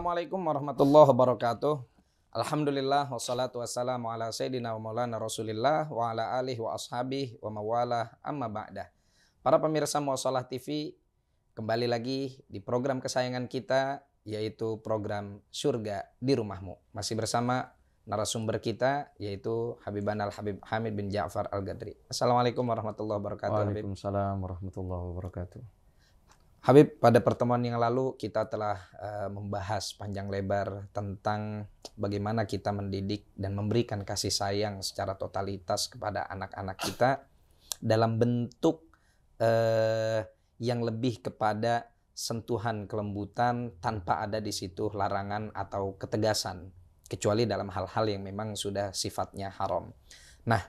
Assalamualaikum warahmatullahi wabarakatuh. Alhamdulillah wassalatu wassalamu ala sayyidina wa maulana Rasulillah wa ala alihi wa ashabihi wa mawalah amma ba'dah. Para pemirsa Muwasalah TV, kembali lagi di program kesayangan kita, yaitu program Surga di Rumahmu. Masih bersama narasumber kita, yaitu Habiban Al-Habib Hamid bin Ja'far Al-Gadri. Assalamualaikum warahmatullahi wabarakatuh. Waalaikumsalam warahmatullahi wabarakatuh. Habib, pada pertemuan yang lalu kita telah membahas panjang lebar tentang bagaimana kita mendidik dan memberikan kasih sayang secara totalitas kepada anak-anak kita dalam bentuk yang lebih kepada sentuhan kelembutan tanpa ada di situ larangan atau ketegasan, kecuali dalam hal-hal yang memang sudah sifatnya haram. Nah,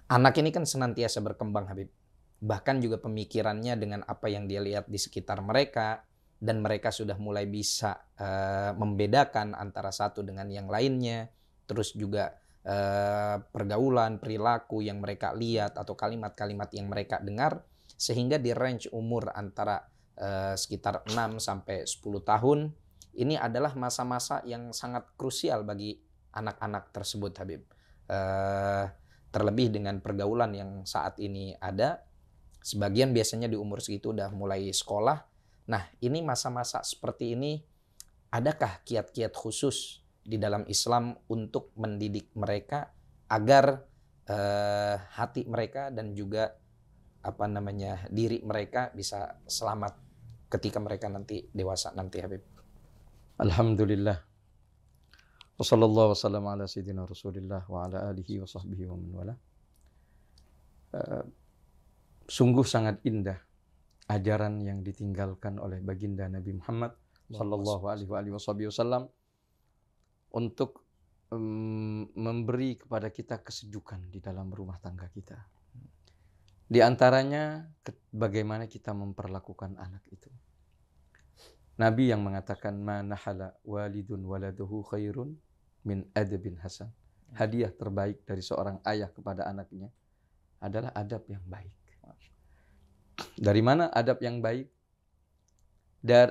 anak ini kan senantiasa berkembang, Habib. Bahkan juga pemikirannya dengan apa yang dia lihat di sekitar mereka, dan mereka sudah mulai bisa membedakan antara satu dengan yang lainnya. Terus juga pergaulan, perilaku yang mereka lihat atau kalimat-kalimat yang mereka dengar, sehingga di range umur antara sekitar 6 sampai 10 tahun ini adalah masa-masa yang sangat krusial bagi anak-anak tersebut, Habib. Terlebih dengan pergaulan yang saat ini ada. Sebagian biasanya di umur segitu udah mulai sekolah. Nah, ini masa-masa seperti ini, adakah kiat-kiat khusus di dalam Islam untuk mendidik mereka agar hati mereka dan juga diri mereka bisa selamat ketika mereka nanti dewasa nanti, Habib? Alhamdulillah. Wassallallahu wasallam ala sayyidina Rasulillah wa ala alihi wa sahbihi wa man wala. Sungguh sangat indah ajaran yang ditinggalkan oleh baginda Nabi Muhammad sallallahu alaihi wasallam untuk memberi kepada kita kesejukan di dalam rumah tangga kita. Di antaranya bagaimana kita memperlakukan anak itu. Nabi yang mengatakan ma nahala walidun waladuhu khairun min adabin hasan. Hadiah terbaik dari seorang ayah kepada anaknya adalah adab yang baik. Dari mana adab yang baik?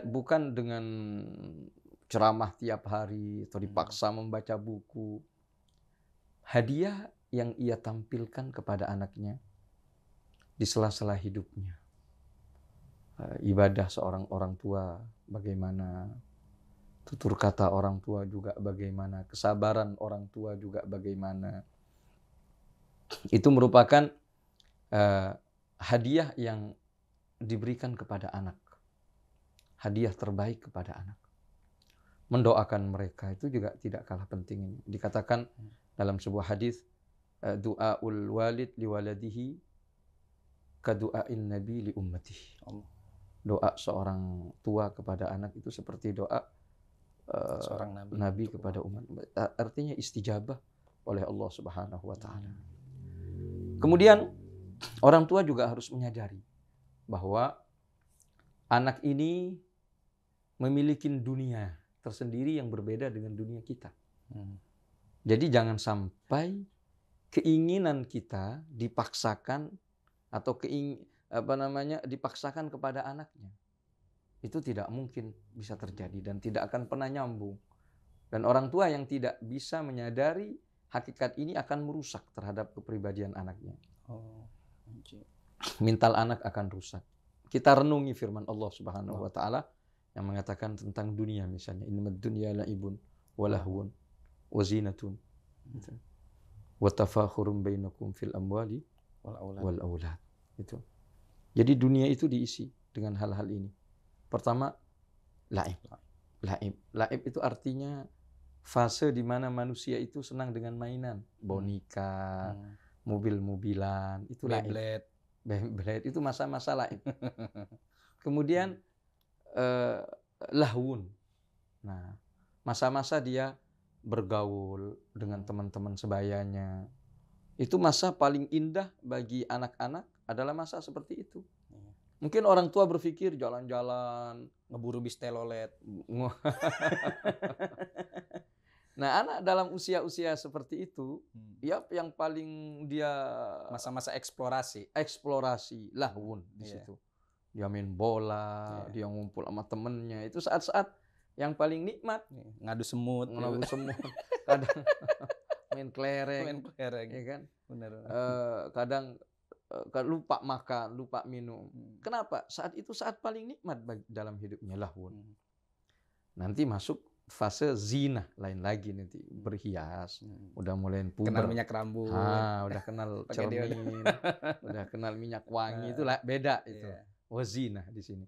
Bukan dengan ceramah tiap hari atau dipaksa membaca buku. Hadiah yang ia tampilkan kepada anaknya di sela-sela hidupnya. Ibadah seorang orang tua bagaimana, tutur kata orang tua juga bagaimana, kesabaran orang tua juga bagaimana. Itu merupakan hadiah yang diberikan kepada anak. Hadiah terbaik kepada anak. Mendoakan mereka itu juga tidak kalah penting. Dikatakan dalam sebuah hadis, du'aul walid liwaladihi kadu'ain nabi li ummatihi. Doa seorang tua kepada anak itu seperti doa seorang nabi kepada umat. Artinya istijabah oleh Allah Subhanahu wa taala. Kemudian orang tua juga harus menyadari bahwa anak ini memiliki dunia tersendiri yang berbeda dengan dunia kita. Jadi jangan sampai keinginan kita dipaksakan atau dipaksakan kepada anaknya. Itu tidak mungkin bisa terjadi dan tidak akan pernah nyambung. Dan orang tua yang tidak bisa menyadari hakikat ini akan merusak terhadap kepribadian anaknya. Mental anak akan rusak. Kita renungi firman Allah Subhanahu wa taala yang mengatakan tentang dunia misalnya, innamad dunya la'ibun wa lahwun wa zinatun wa tafakhurum bainakum fil amwali wal aulad. Itu. Jadi dunia itu diisi dengan hal-hal ini. Pertama, laib. Laib itu artinya fase di mana manusia itu senang dengan mainan, boneka, mobil-mobilan, itu Beyblade itu masa-masa lain. Kemudian lahwun. Nah, masa-masa dia bergaul dengan teman-teman sebayanya. Itu masa paling indah bagi anak-anak adalah masa seperti itu. Mungkin orang tua berpikir jalan-jalan, ngeburu bis telolet. Nah, anak dalam usia-usia seperti itu, ya yang paling dia masa-masa eksplorasi lahwun di situ. Dia main bola, dia ngumpul sama temennya. Itu saat-saat Yang paling nikmat ngadu semut, ngelabu semut, kadang main kelereng, main kelereng. ya kan? Benar. Kadang lupa makan, lupa minum. Kenapa? Saat itu saat paling nikmat dalam hidupnya lahun. Nanti masuk fase zina lain lagi nanti, berhias, udah mulai puber. Kenal minyak rambut. Udah kenal cermin, udah kenal minyak wangi, itu beda itu. Zina di sini.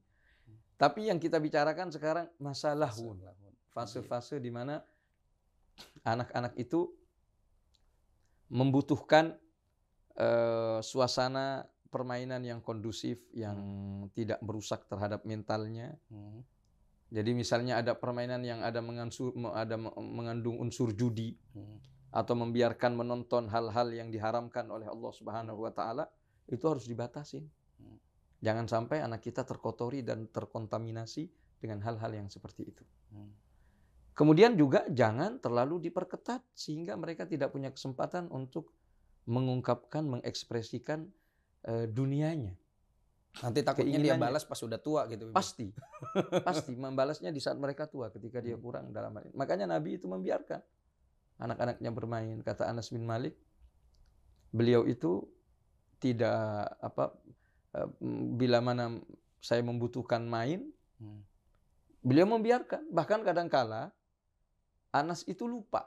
Tapi yang kita bicarakan sekarang masa lahun. Fase-fase di mana anak-anak itu membutuhkan suasana permainan yang kondusif, yang tidak merusak terhadap mentalnya. Jadi misalnya ada permainan yang ada mengandung unsur judi, atau membiarkan menonton hal-hal yang diharamkan oleh Allah Subhanahu wa taala, itu harus dibatasin. Jangan sampai anak kita terkotori dan terkontaminasi dengan hal-hal yang seperti itu. Kemudian juga jangan terlalu diperketat sehingga mereka tidak punya kesempatan untuk mengungkapkan, mengekspresikan dunianya. Nanti takutnya dia balas pas sudah tua gitu. Pasti membalasnya di saat mereka tua, ketika dia kurang dalam hal ini. Makanya Nabi itu membiarkan anak-anaknya bermain. Kata Anas bin Malik, beliau itu tidak bila mana saya membutuhkan main, beliau membiarkan. Bahkan kadangkala Anas itu lupa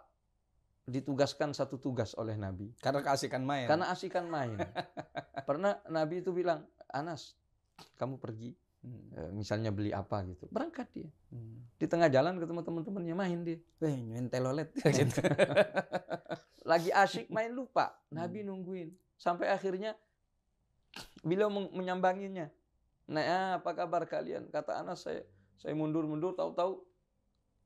ditugaskan satu tugas oleh Nabi. Karena keasikan main. Pernah Nabi itu bilang, Anas, kamu pergi, misalnya beli apa gitu. Berangkat dia. Di tengah jalan ketemu teman-temannya, main dia. Main telolet. Lagi asyik main, lupa. Nabi nungguin. Sampai akhirnya beliau menyambanginya. Nah, apa kabar kalian? Kata Anas, saya mundur-mundur, tahu-tahu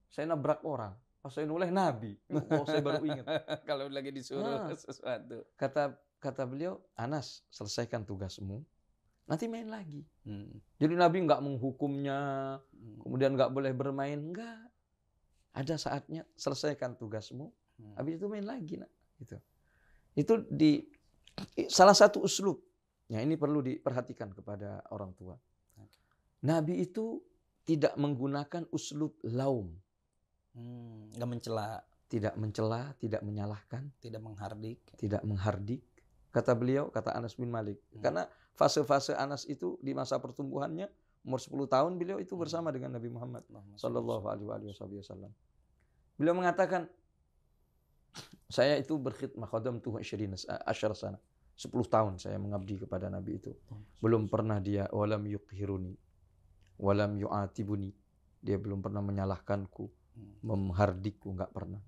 saya nabrak orang. Pas saya noleh Nabi. Saya baru ingat. Kalau lagi disuruh sesuatu. Kata beliau, Anas, selesaikan tugasmu, nanti main lagi. Jadi Nabi nggak menghukumnya, kemudian nggak boleh bermain. Nggak. Ada saatnya selesaikan tugasmu, habis itu main lagi. Nak. Gitu. Itu salah satu uslub. Ya, ini perlu diperhatikan kepada orang tua. Nabi itu tidak menggunakan uslub laum. Nggak mencela. Tidak mencela, tidak menyalahkan. Tidak menghardik. Tidak menghardik. Kata beliau, kata Anas bin Malik. Karena fase-fase Anas itu di masa pertumbuhannya, umur 10 tahun beliau itu bersama dengan Nabi Muhammad Sallallahu Alaihi Wasallam. Beliau mengatakan, saya itu berkhidmah khadam tuh 10 sana. 10 tahun saya mengabdi kepada Nabi itu. Belum pernah dia walam yuqhiruni, walam yu'atibuni. Dia belum pernah menyalahkanku, menghardikku, enggak pernah.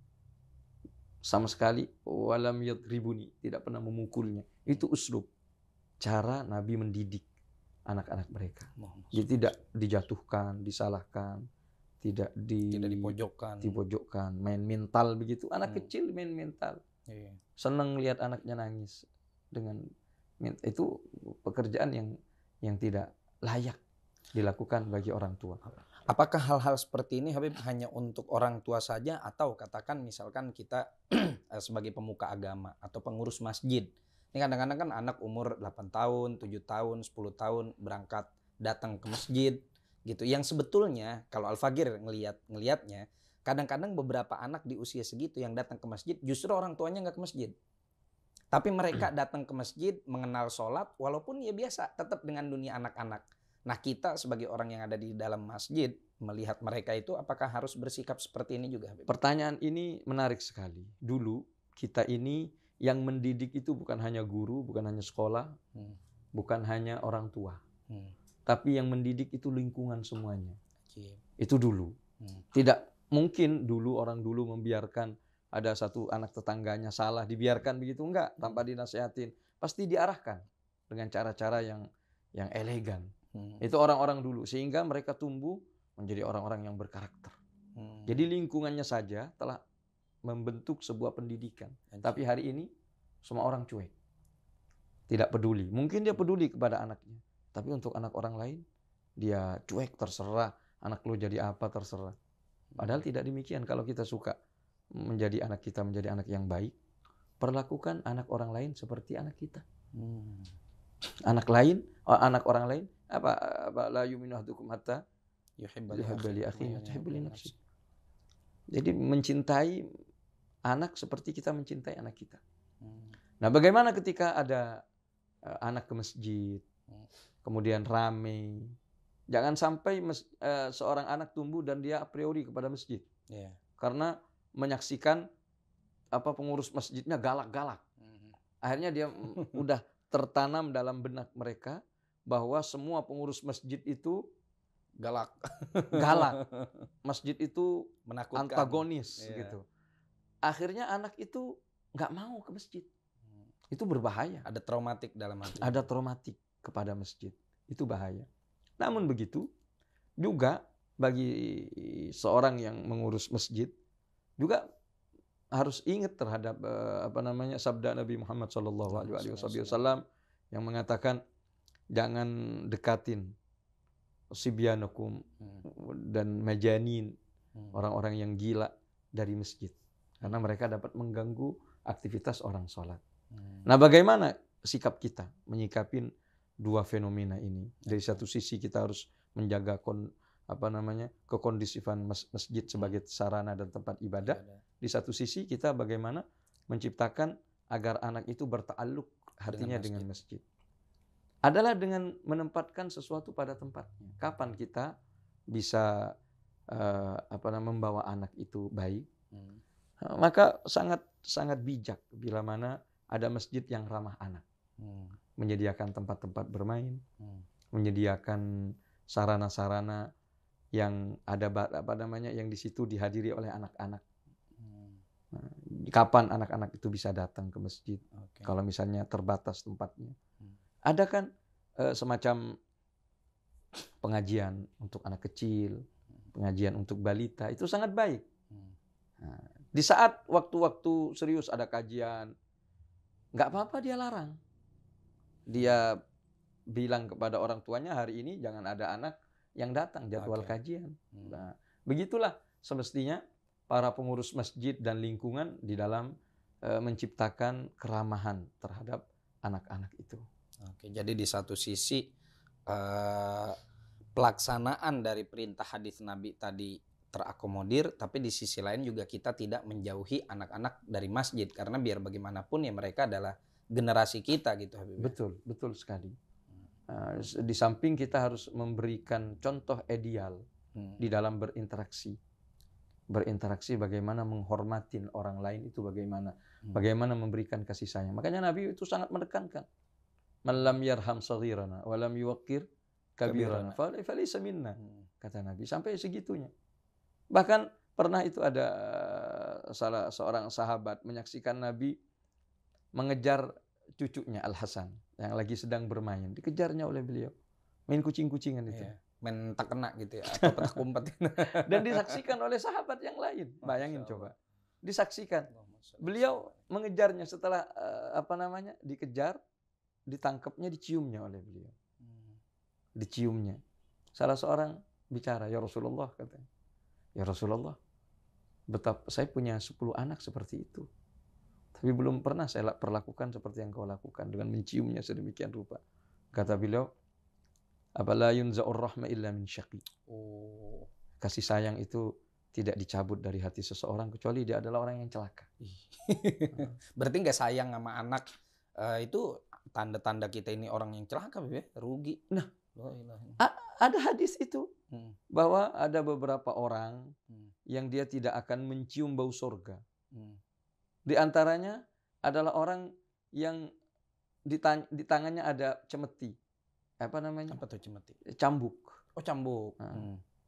Sama sekali walam yadribuni, tidak pernah memukulnya. Itu uslub, cara Nabi mendidik anak-anak mereka. Jadi tidak dijatuhkan, disalahkan, tidak dipojokkan, main mental begitu. Anak kecil main mental. Senang lihat anaknya nangis. Itu pekerjaan yang tidak layak dilakukan bagi orang tua. Apakah hal-hal seperti ini, Habib, hanya untuk orang tua saja, atau katakan misalkan kita sebagai pemuka agama atau pengurus masjid, ini kadang-kadang kan anak umur 8 tahun, 7 tahun, 10 tahun berangkat datang ke masjid gitu. Yang sebetulnya kalau Al-Fagir ngelihatnya, kadang-kadang beberapa anak di usia segitu yang datang ke masjid justru orang tuanya nggak ke masjid. Tapi mereka datang ke masjid, mengenal sholat, walaupun ya biasa, tetap dengan dunia anak-anak. Nah, kita sebagai orang yang ada di dalam masjid, melihat mereka itu, apakah harus bersikap seperti ini juga, Habib? Pertanyaan ini menarik sekali. Dulu, kita ini yang mendidik itu bukan hanya guru, bukan hanya sekolah, bukan hanya orang tua. Tapi yang mendidik itu lingkungan semuanya. Itu dulu. Tidak mungkin dulu orang dulu membiarkan ada satu anak tetangganya salah, dibiarkan begitu, enggak, tanpa dinasihatin. Pasti diarahkan dengan cara-cara yang elegan. Itu orang-orang dulu, sehingga mereka tumbuh menjadi orang-orang yang berkarakter. Jadi lingkungannya saja telah membentuk sebuah pendidikan. Tapi hari ini semua orang cuek. Tidak peduli. Mungkin dia peduli kepada anaknya, tapi untuk anak orang lain dia cuek, terserah. Anak lu jadi apa terserah. Padahal tidak demikian. Kalau kita suka menjadi anak kita menjadi anak yang baik, perlakukan anak orang lain seperti anak kita. Anak orang lain, apa la yu'minu ahadukum hatta yuhibbu li akhihi ma tuhibbu li nafsik. Jadi mencintai anak seperti kita mencintai anak kita. Nah, bagaimana ketika ada anak ke masjid, kemudian rame, jangan sampai seorang anak tumbuh dan dia a priori kepada masjid. Karena menyaksikan pengurus masjidnya galak-galak. Akhirnya dia udah tertanam dalam benak mereka bahwa semua pengurus masjid itu galak. Masjid itu menakutkan, antagonis gitu. Akhirnya anak itu nggak mau ke masjid. Itu berbahaya. Ada traumatik dalam hati. Ada traumatik kepada masjid. Itu bahaya. Namun begitu juga bagi seorang yang mengurus masjid juga harus ingat terhadap sabda Nabi Muhammad SAW yang mengatakan jangan dekatin sibyanakum dan majanin, orang-orang yang gila dari masjid, karena mereka dapat mengganggu aktivitas orang sholat. Nah, bagaimana sikap kita menyikapin dua fenomena ini? Dari satu sisi kita harus menjaga kekondisifan masjid sebagai sarana dan tempat ibadah. Di satu sisi kita bagaimana menciptakan agar anak itu berta'alluq hatinya dengan masjid. Adalah dengan menempatkan sesuatu pada tempatnya. Kapan kita bisa membawa anak itu baik? Maka sangat bijak bila mana ada masjid yang ramah anak. Menyediakan tempat-tempat bermain, menyediakan sarana-sarana yang ada yang di situ dihadiri oleh anak-anak. Kapan anak-anak itu bisa datang ke masjid? Kalau misalnya terbatas tempatnya. Ada kan semacam pengajian untuk anak kecil, pengajian untuk balita, itu sangat baik. Nah, di saat waktu-waktu serius ada kajian, nggak apa-apa dia larang. Dia bilang kepada orang tuanya, hari ini jangan ada anak yang datang jadwal kajian. Nah, begitulah semestinya para pengurus masjid dan lingkungan di dalam menciptakan keramahan terhadap anak-anak itu. Jadi di satu sisi pelaksanaan dari perintah hadis Nabi tadi terakomodir, tapi di sisi lain juga kita tidak menjauhi anak-anak dari masjid, karena biar bagaimanapun ya mereka adalah generasi kita gitu, Habib. Betul sekali. Di samping kita harus memberikan contoh ideal di dalam berinteraksi bagaimana menghormatin orang lain itu bagaimana memberikan kasih sayang. Makanya Nabi itu sangat menekankan, man lam yarham saghirana wa lam yuwaqqir kabirana falaysa minna, kata Nabi, sampai segitunya. Bahkan pernah itu ada salah seorang sahabat menyaksikan Nabi mengejar cucunya Al-Hasan yang lagi sedang bermain, dikejarnya oleh beliau, main kucing-kucingan itu. Main tak kena gitu ya, atau petak umpet. Dan disaksikan oleh sahabat yang lain. Bayangin coba. Disaksikan. Beliau mengejarnya setelah dikejar, ditangkapnya, diciumnya oleh beliau. Diciumnya. Salah seorang bicara, ya Rasulullah, katanya. Ya Rasulullah, betapa saya punya 10 anak seperti itu. Tapi belum pernah saya perlakukan seperti yang kau lakukan, dengan menciumnya sedemikian rupa. Kata beliau, apala yunza'ur rahma illa min syaqi. Kasih sayang itu tidak dicabut dari hati seseorang kecuali dia adalah orang yang celaka. Berarti nggak sayang sama anak, itu tanda-tanda kita ini orang yang celaka, rugi. Nah, ada hadis itu bahwa ada beberapa orang yang dia tidak akan mencium bau surga. Di antaranya adalah orang yang di tangannya ada cemeti. Apa namanya? Apa tuh cemeti? Cambuk. Oh, cambuk.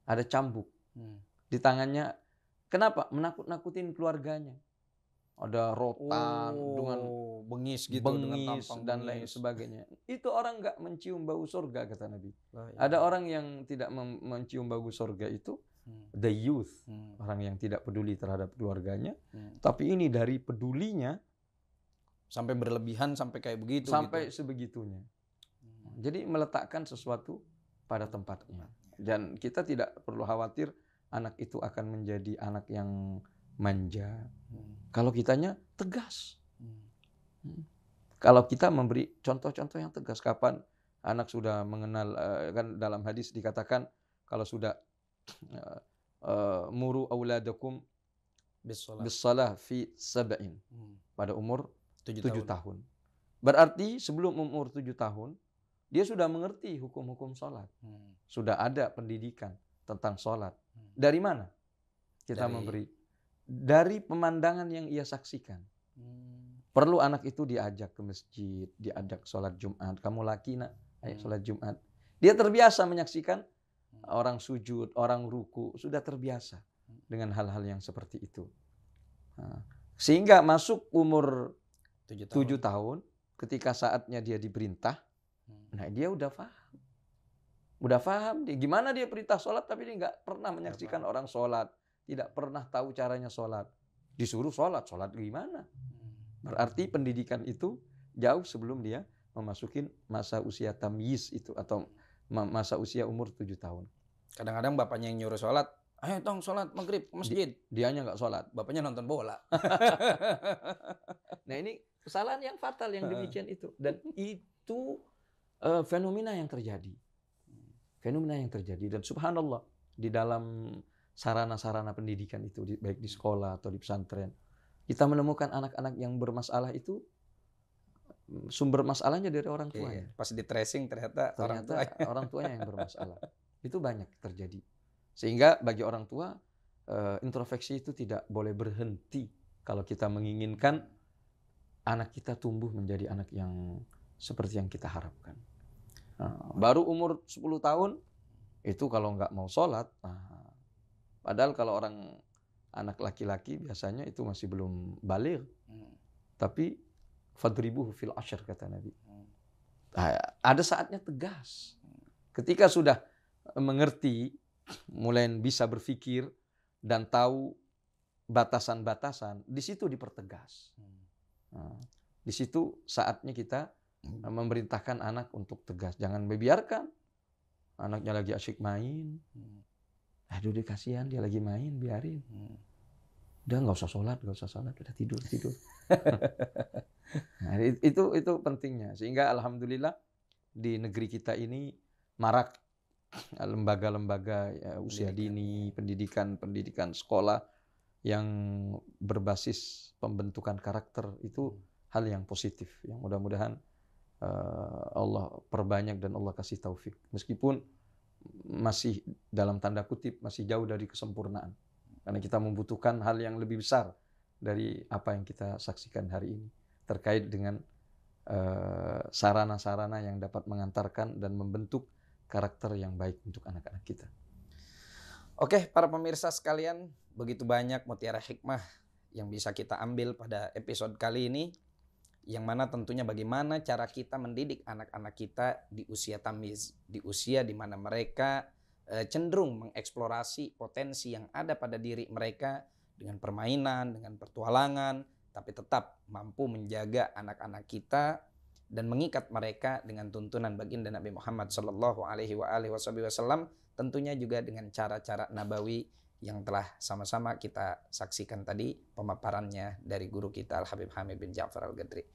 Ada cambuk. Di tangannya. Kenapa? Menakut-nakutin keluarganya. Ada rotan dengan bengis gitu, bengis dengan dan lain sebagainya. Itu orang nggak mencium bau surga, kata Nabi. Ada orang yang tidak mencium bau surga itu, the youth, orang yang tidak peduli terhadap keluarganya. Tapi ini dari pedulinya sampai berlebihan, sampai kayak begitu. Sampai sebegitunya. Jadi meletakkan sesuatu pada tempatnya. Dan kita tidak perlu khawatir anak itu akan menjadi anak yang manja. Kalau kitanya tegas. Kalau kita memberi contoh-contoh yang tegas, kapan anak sudah mengenal, kan dalam hadis dikatakan kalau sudah muru auladakum Bisolat. bis-shalah fi sab'in, pada umur 7 tahun. tahun. Berarti sebelum umur 7 tahun, dia sudah mengerti hukum-hukum sholat. Sudah ada pendidikan tentang sholat. Dari mana kita memberi? Dari pemandangan yang ia saksikan. Perlu anak itu diajak ke masjid, diajak sholat Jumat. Kamu laki nak, ayo sholat Jumat. Dia terbiasa menyaksikan orang sujud, orang ruku. Sudah terbiasa dengan hal-hal yang seperti itu. Sehingga masuk umur 7 tahun, ketika saatnya dia diperintah, nah dia udah paham. Udah paham dia. Gimana dia perintah sholat tapi dia nggak pernah menyaksikan orang sholat. Tidak pernah tahu caranya sholat. Disuruh sholat gimana? Berarti pendidikan itu jauh sebelum dia memasukin masa usia tamyiz itu atau masa usia umur 7 tahun. Kadang-kadang bapaknya yang nyuruh sholat, ayo tong sholat maghrib ke masjid. Dianya nggak sholat. Bapaknya nonton bola. Nah ini kesalahan yang fatal yang demikian itu. Dan itu fenomena yang terjadi. Fenomena yang terjadi. Dan subhanallah, di dalam sarana-sarana pendidikan itu, baik di sekolah atau di pesantren, kita menemukan anak-anak yang bermasalah itu, sumber masalahnya dari orang tuanya. Pas di tracing ternyata orang tuanya yang bermasalah. Itu banyak terjadi. Sehingga bagi orang tua, introspeksi itu tidak boleh berhenti kalau kita menginginkan anak kita tumbuh menjadi anak yang seperti yang kita harapkan. Baru umur 10 tahun, itu kalau nggak mau sholat, padahal kalau anak laki-laki biasanya itu masih belum baligh. Tapi fadribuhu fil ashar, kata Nabi. Ada saatnya tegas. Ketika sudah mengerti, mulai bisa berpikir dan tahu batasan-batasan, di situ dipertegas. Di situ saatnya kita memerintahkan anak untuk tegas. Jangan membiarkan anaknya lagi asyik main. Aduh dia kasihan, dia lagi main, biarin. Udah nggak usah sholat, udah tidur. Nah, itu pentingnya. Sehingga alhamdulillah di negeri kita ini marak lembaga-lembaga usia dini, pendidikan sekolah yang berbasis pembentukan karakter, itu hal yang positif. Yang mudah-mudahan Allah perbanyak dan Allah kasih taufik. Meskipun masih dalam tanda kutip masih jauh dari kesempurnaan. Karena kita membutuhkan hal yang lebih besar dari apa yang kita saksikan hari ini. Terkait dengan sarana-sarana yang dapat mengantarkan dan membentuk karakter yang baik untuk anak-anak kita. Oke, para pemirsa sekalian, begitu banyak mutiara hikmah yang bisa kita ambil pada episode kali ini, yang mana tentunya bagaimana cara kita mendidik anak-anak kita di usia tamyiz, di usia di mana mereka cenderung mengeksplorasi potensi yang ada pada diri mereka dengan permainan, dengan pertualangan, tapi tetap mampu menjaga anak-anak kita dan mengikat mereka dengan tuntunan baginda Nabi Muhammad sallallahu alaihi wasallam, tentunya juga dengan cara-cara nabawi yang telah sama-sama kita saksikan tadi pemaparannya dari guru kita Al-Habib Hamid bin Ja'far Al-Ghadri.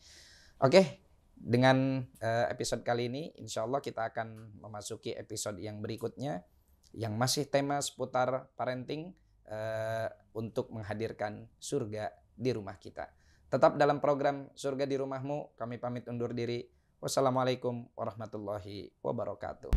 Oke, dengan episode kali ini insya Allah kita akan memasuki episode yang berikutnya yang masih tema seputar parenting untuk menghadirkan surga di rumah kita. Tetap dalam program Surga di Rumahmu, kami pamit undur diri. Wassalamualaikum warahmatullahi wabarakatuh.